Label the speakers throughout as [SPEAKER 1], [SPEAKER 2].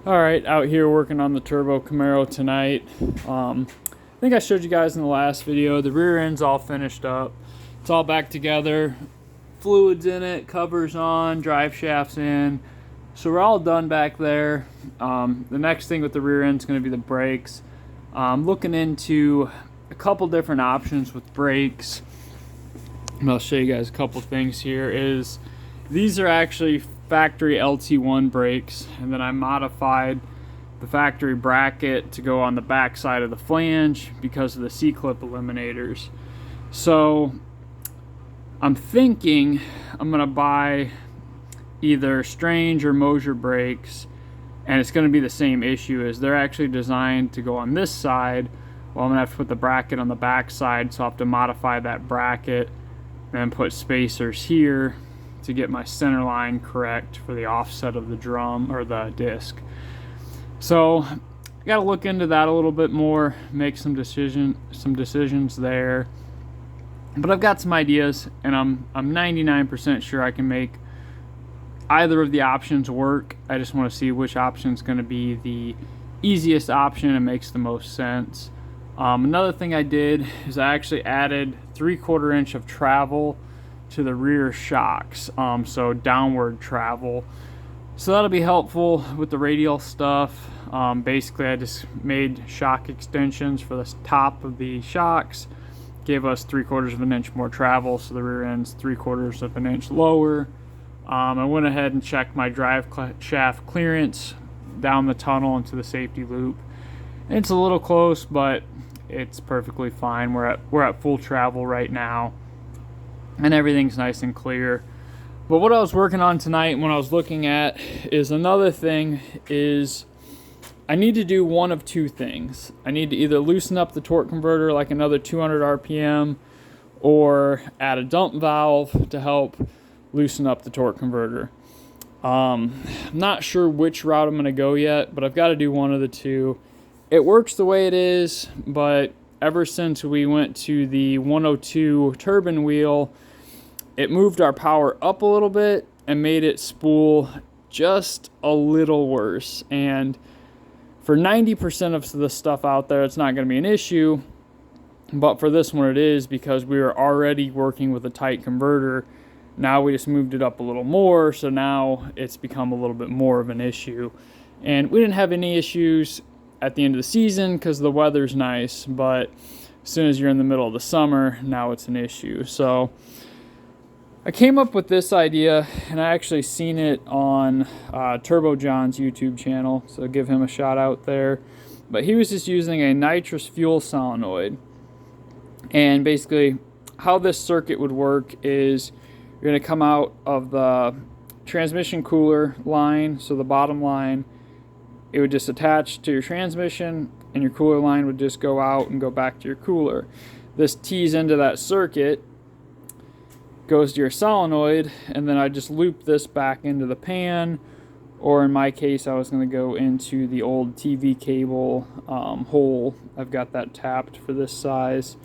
[SPEAKER 1] All right, out here working on the Turbo Camaro tonight. I think I showed you guys in the last video, the rear end's all finished up. It's all back together, fluids in it, covers on, drive shafts in. So we're all done back there. The next thing with the rear end is going to be the brakes. I'm looking into a couple different options with brakes. And I'll show you guys a couple things here. These are actually factory LT1 brakes, and then I modified the factory bracket to go on the back side of the flange because of the C-clip eliminators. So I'm thinking I'm gonna buy either Strange or Mosier brakes, and it's gonna be the same issue as they're actually designed to go on this side. Well, I'm gonna have to put the bracket on the back side, so I'll have to modify that bracket and put spacers here to get my center line correct for the offset of the drum or the disc. So I got to look into that a little bit more, make some decisions there. But I've got some ideas, and I'm 99% sure I can make either of the options work. I just want to see which option is going to be the easiest option and makes the most sense. Another thing I did is I actually added 3/4 inch of travel to the rear shocks, so downward travel. So that'll be helpful with the radial stuff. Basically, I just made shock extensions for the top of the shocks, gave us 3/4 of an inch more travel, so the rear end's 3/4 of an inch lower. I went ahead and checked my drive shaft clearance down the tunnel into the safety loop. It's a little close, but it's perfectly fine. We're at full travel right now, and everything's nice and clear. But what I was working on tonight when I was looking at is another thing is I need to do one of two things. I need to either loosen up the torque converter like another 200 RPM or add a dump valve to help loosen up the torque converter. I'm not sure which route I'm going to go yet, but I've got to do one of the two. It works the way it is, but ever since we went to the 102 turbine wheel, it moved our power up a little bit and made it spool just a little worse. And for 90% of the stuff out there, it's not going to be an issue. But for this one, it is, because we were already working with a tight converter. Now we just moved it up a little more, so now it's become a little bit more of an issue. And we didn't have any issues at the end of the season because the weather's nice, but as soon as you're in the middle of the summer, now it's an issue. So I came up with this idea, and I actually seen it on Turbo John's YouTube channel, so give him a shout out there. But he was just using a nitrous fuel solenoid. And basically how this circuit would work is you're going to come out of the transmission cooler line, so the bottom line, it would just attach to your transmission, and your cooler line would just go out and go back to your cooler. This tees into that circuit, goes to your solenoid, and then I just loop this back into the pan, or in my case I was going to go into the old TV cable hole. I've got that tapped for this size.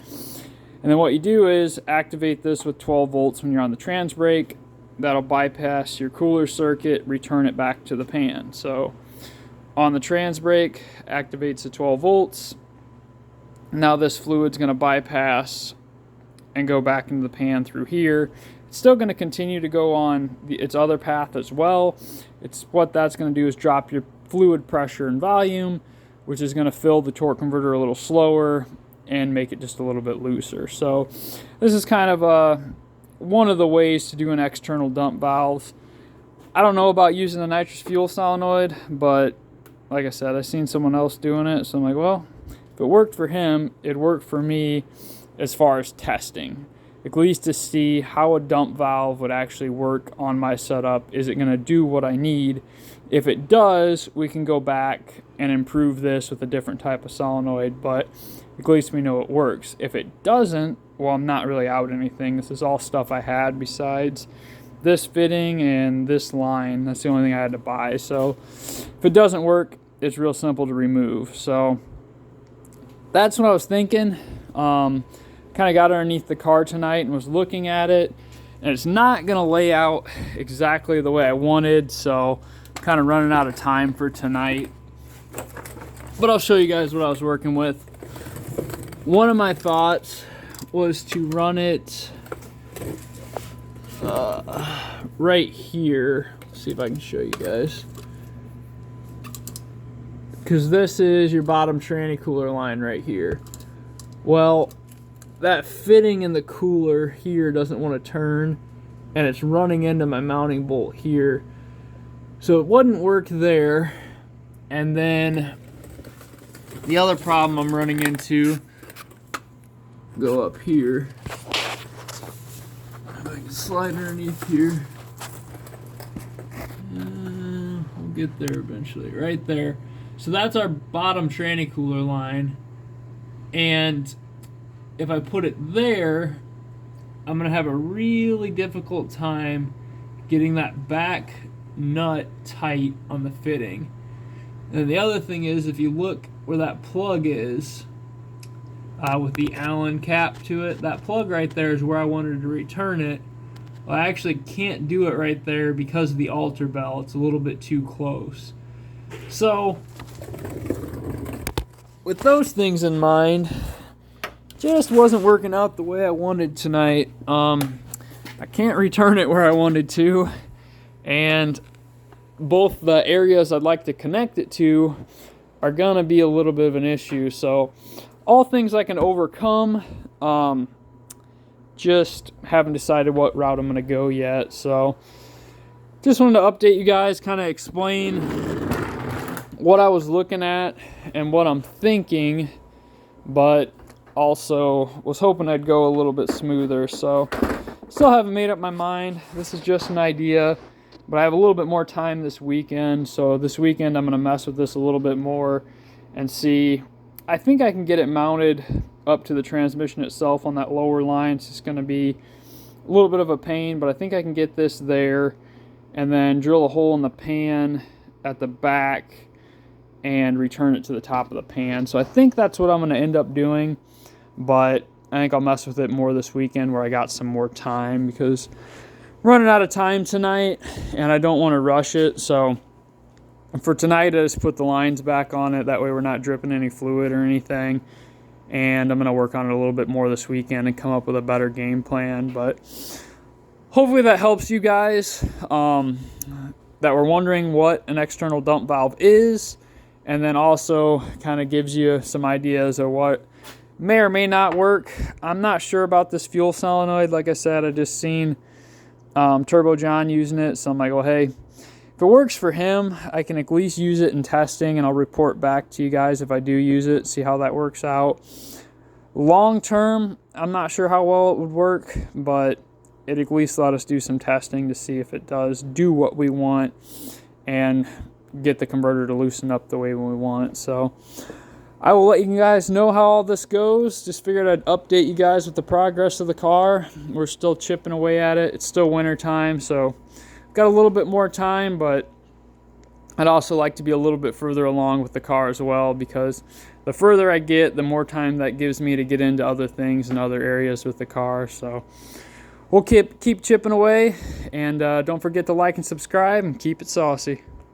[SPEAKER 1] And then what you do is activate this with 12 volts when you're on the trans brake. That'll bypass your cooler circuit, return it back to the pan. So on the trans brake, activates the 12 volts. Now this fluid's going to bypass and go back into the pan through here. It's still going to continue to go on its other path as well. What that's going to do is drop your fluid pressure and volume, which is going to fill the torque converter a little slower and make it just a little bit looser. So this is kind of one of the ways to do an external dump valve. I don't know about using the nitrous fuel solenoid, but like I said, I've seen someone else doing it, so I'm like, well, if it worked for him, it worked for me as far as testing. At least to see how a dump valve would actually work on my setup. Is it going to do what I need? If it does, we can go back and improve this with a different type of solenoid, but at least we know it works. If it doesn't, well, I'm not really out anything. This is all stuff I had besides this fitting and this line. That's the only thing I had to buy. So if it doesn't work, it's real simple to remove. So that's what I was thinking. Kind of got underneath the car tonight and was looking at it, and it's not going to lay out exactly the way I wanted, so kind of running out of time for tonight, but I'll show you guys what I was working with. One of my thoughts was to run it right here. Let's see if I can show you guys, because this is your bottom tranny cooler line right here. Well, that fitting in the cooler here doesn't want to turn, and it's running into my mounting bolt here, so it wouldn't work there. And then the other problem I'm running into, go up here, if I can slide underneath here, we'll get there eventually, right there. So that's our bottom tranny cooler line, and if I put it there, I'm going to have a really difficult time getting that back nut tight on the fitting. And the other thing is, if you look where that plug is, with the Allen cap to it, that plug right there is where I wanted to return it. Well, I actually can't do it right there because of the altar bell. It's a little bit too close. So, with those things in mind, just wasn't working out the way I wanted tonight. I can't return it where I wanted to, and both the areas I'd like to connect it to are gonna be a little bit of an issue. So all things I can overcome. Just haven't decided what route I'm gonna go yet. So just wanted to update you guys, kind of explain what I was looking at and what I'm thinking, but also was hoping I'd go a little bit smoother. So still haven't made up my mind. This is just an idea, but I have a little bit more time this weekend. So this weekend I'm going to mess with this a little bit more and see. I think I can get it mounted up to the transmission itself on that lower line. It's just going to be a little bit of a pain, but I think I can get this there and then drill a hole in the pan at the back and return it to the top of the pan. So I think that's what I'm going to end up doing. But I think I'll mess with it more this weekend where I got some more time, because I'm running out of time tonight and I don't want to rush it. So for tonight, I just put the lines back on it. That way we're not dripping any fluid or anything. And I'm going to work on it a little bit more this weekend and come up with a better game plan. But hopefully that helps you guys that were wondering what an external dump valve is. And then also kind of gives you some ideas of what may or may not work. I'm not sure about this fuel solenoid. Like I said, I just seen Turbo John using it, so I'm like, well, hey, if it works for him, I can at least use it in testing, and I'll report back to you guys if I do use it, see how that works out. Long term, I'm not sure how well it would work, but it at least let us do some testing to see if it does do what we want and get the converter to loosen up the way we want. So I will let you guys know how all this goes. Just figured I'd update you guys with the progress of the car. We're still chipping away at it. It's still winter time, so got a little bit more time, but I'd also like to be a little bit further along with the car as well, because the further I get, the more time that gives me to get into other things and other areas with the car. So we'll keep chipping away, and don't forget to like and subscribe and keep it saucy.